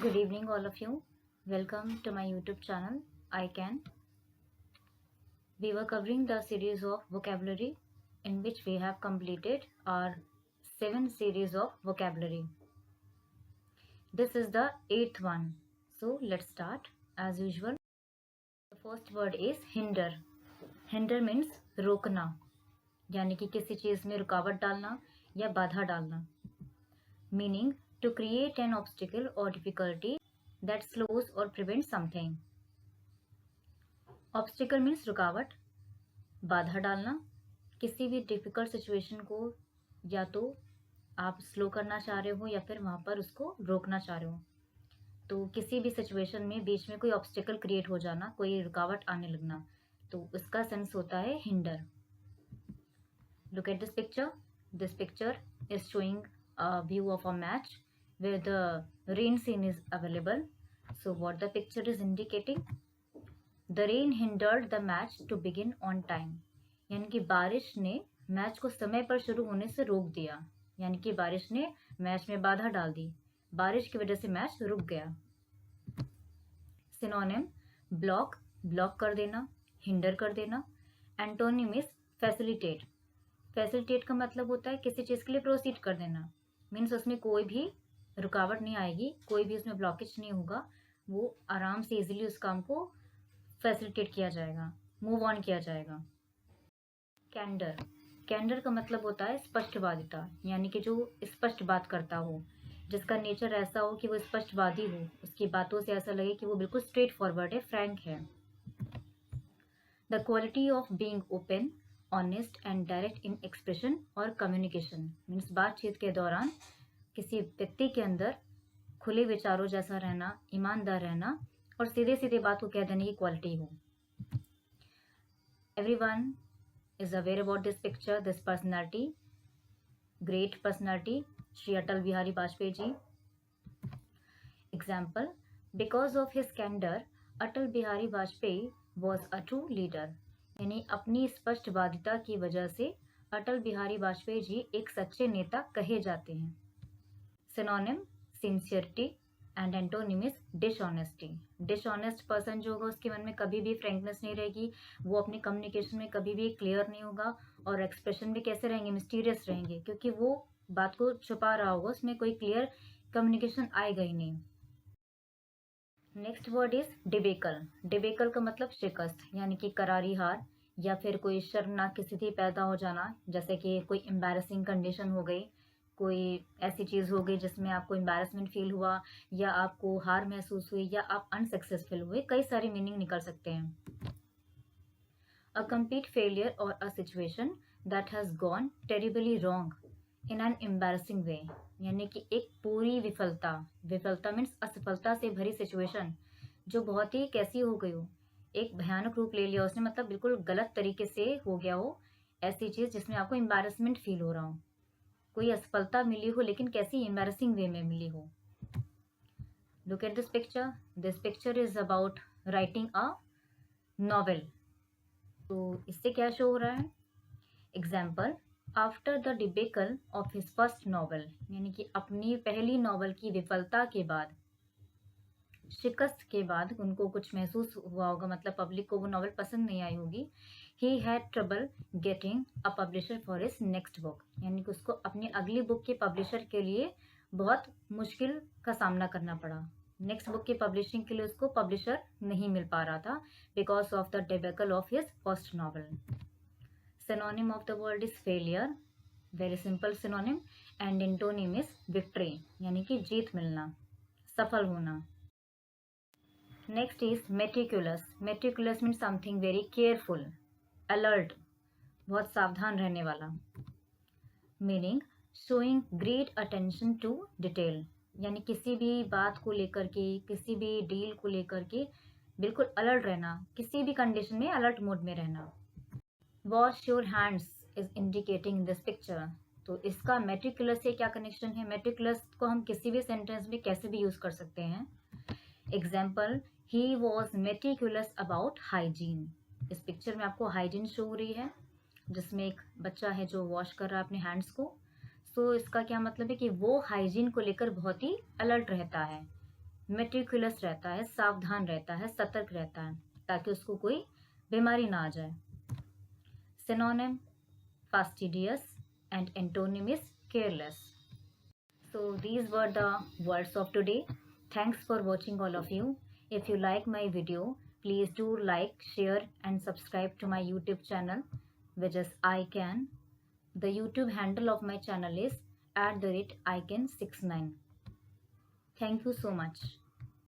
Good evening, all of you. Welcome to my YouTube channel, I Can. We were covering the series of vocabulary in which we have completed our 7 series of vocabulary. This is the 8th one. So let's start as usual. The first word is hinder. Hinder means रोकना, यानी कि किसी चीज में रुकावट डालना या बाधा डालना. Meaning to create an obstacle or difficulty that slows or prevents something. Obstacle means रुकावट, बाधा डालना. किसी भी डिफिकल्ट सिचुएशन को या तो आप स्लो करना चाह रहे हो या फिर वहां पर उसको रोकना चाह रहे हो. तो किसी भी सिचुएशन में बीच में कोई ऑब्स्टिकल क्रिएट हो जाना, कोई रुकावट आने लगना, तो उसका सेंस होता है hinder. Look at this picture. This picture is showing a view of a match where the rain scene is available. So what the picture is indicating? The rain hindered the match to begin on time. यानी कि बारिश ने match को समय पर शुरू होने से रोक दिया, यानी कि बारिश ने मैच में बाधा डाल दी. बारिश की वजह से मैच रुक गया. सिनोनिम ब्लॉक, ब्लॉक कर देना, हिंडर कर देना. Antonym is facilitate. फैसिलिटेट का मतलब होता है किसी चीज के लिए प्रोसीड कर देना. मीन्स उसमें कोई भी रुकावट नहीं आएगी, कोई भी उसमें ब्लॉकेज नहीं होगा, वो आराम से इजीली उस काम को फैसिलिटेट किया जाएगा, मूव ऑन किया जाएगा. कैंडर. कैंडर का मतलब होता है स्पष्टवादिता, यानी कि जो स्पष्ट बात करता हो, जिसका नेचर ऐसा हो कि वो स्पष्टवादी हो, उसकी बातों से ऐसा लगे कि वो बिल्कुल स्ट्रेट फॉरवर्ड है, फ्रैंक है. The quality of being open, honest and direct in expression और कम्युनिकेशन. मीन्स बातचीत के दौरान किसी व्यक्ति के अंदर खुले विचारों जैसा रहना, ईमानदार रहना और सीधे सीधे बात को कह देने की क्वालिटी हो. Everyone is aware about this picture, this personality, great personality, Shri Atal Bihari Vajpayee ji. Example, because of his candor, Atal Bihari Vajpayee was a true leader. यानी अपनी स्पष्टवादिता की वजह से अटल बिहारी वाजपेयी जी एक सच्चे नेता कहे जाते हैं. Synonym sincerity and antonym is dishonesty. Dishonest person जो होगा उसके मन में कभी भी फ्रेंकनेस नहीं रहेगी, वो अपने कम्युनिकेशन में कभी भी क्लियर नहीं होगा और एक्सप्रेशन भी कैसे रहेंगे, मिस्टीरियस रहेंगे, क्योंकि वो बात को छुपा रहा होगा, उसमें कोई क्लियर कम्युनिकेशन आएगा ही नहीं. Next word is debacle. Debacle का मतलब शिकस्त, यानी कि करारी हार या फिर कोई शर्मनाक स्थिति पैदा हो जाना, जैसे कि कोई एम्बैरेसिंग कंडीशन हो गई, कोई ऐसी चीज हो गई जिसमें आपको एम्बैरेसमेंट फील हुआ या आपको हार महसूस हुई या आप अनसक्सेसफुल हुए. कई सारी मीनिंग निकल सकते हैं. अ कंप्लीट फेलियर और a situation that has gone terribly wrong in an embarrassing way. यानी कि एक पूरी विफलता, विफलता मीन्स असफलता से भरी सिचुएशन जो बहुत ही कैसी हो गई हो, एक भयानक रूप ले लिया उसने, मतलब बिल्कुल गलत तरीके से हो गया हो, ऐसी चीज जिसमें आपको एम्बैरेसमेंट फील हो रहा हो, कोई असफलता मिली हो लेकिन कैसी एम्बैरेसिंग वे में मिली हो. Look at this picture. This picture is about writing a novel. तो इससे क्या शो हो रहा है? Example, after the debacle of his first novel, यानी कि अपनी पहली नॉवल की विफलता के बाद, शिकस्त के बाद उनको कुछ महसूस हुआ होगा, मतलब पब्लिक को वो नॉवल पसंद नहीं आई होगी. He had trouble getting a publisher for his next book. यानी कि उसको अपनी अगली बुक के पब्लिशर के लिए बहुत मुश्किल का सामना करना पड़ा. नेक्स्ट बुक की पब्लिशिंग के लिए उसको पब्लिशर नहीं मिल पा रहा था because of the debacle of his first novel. Synonym of the word is failure, very simple synonym, and antonym is victory, यानी कि जीत मिलना, सफल होना. Next is meticulous. Meticulous means something very careful, alert, बहुत सावधान रहने वाला. Meaning showing great attention to detail, यानी किसी भी बात को लेकर के, किसी भी डील को लेकर के बिल्कुल अलर्ट रहना, किसी भी कंडीशन में अलर्ट मोड में रहना. Wash your hands is indicating in this picture. तो इसका मेटिकुलस से क्या कनेक्शन है? मेटिकुलस को हम किसी भी सेंटेंस में कैसे भी यूज कर सकते हैं. Example, he was meticulous about hygiene. इस पिक्चर में आपको हाइजीन शो हो रही है, जिसमें एक बच्चा है जो वॉश कर रहा है अपने हैंड्स को. सो इसका क्या मतलब है कि वो हाइजीन को लेकर बहुत ही अलर्ट रहता है, मेटिकुलस रहता है, सावधान रहता है, सतर्क रहता है, ताकि उसको कोई बीमारी ना आ जाए। Synonym fastidious and antonym is careless. So these were the words of today. Thanks for watching all of you. If you like my video, please do like, share and subscribe to my YouTube channel, which is iCan. The YouTube handle of my channel is @ican69. Thank you so much.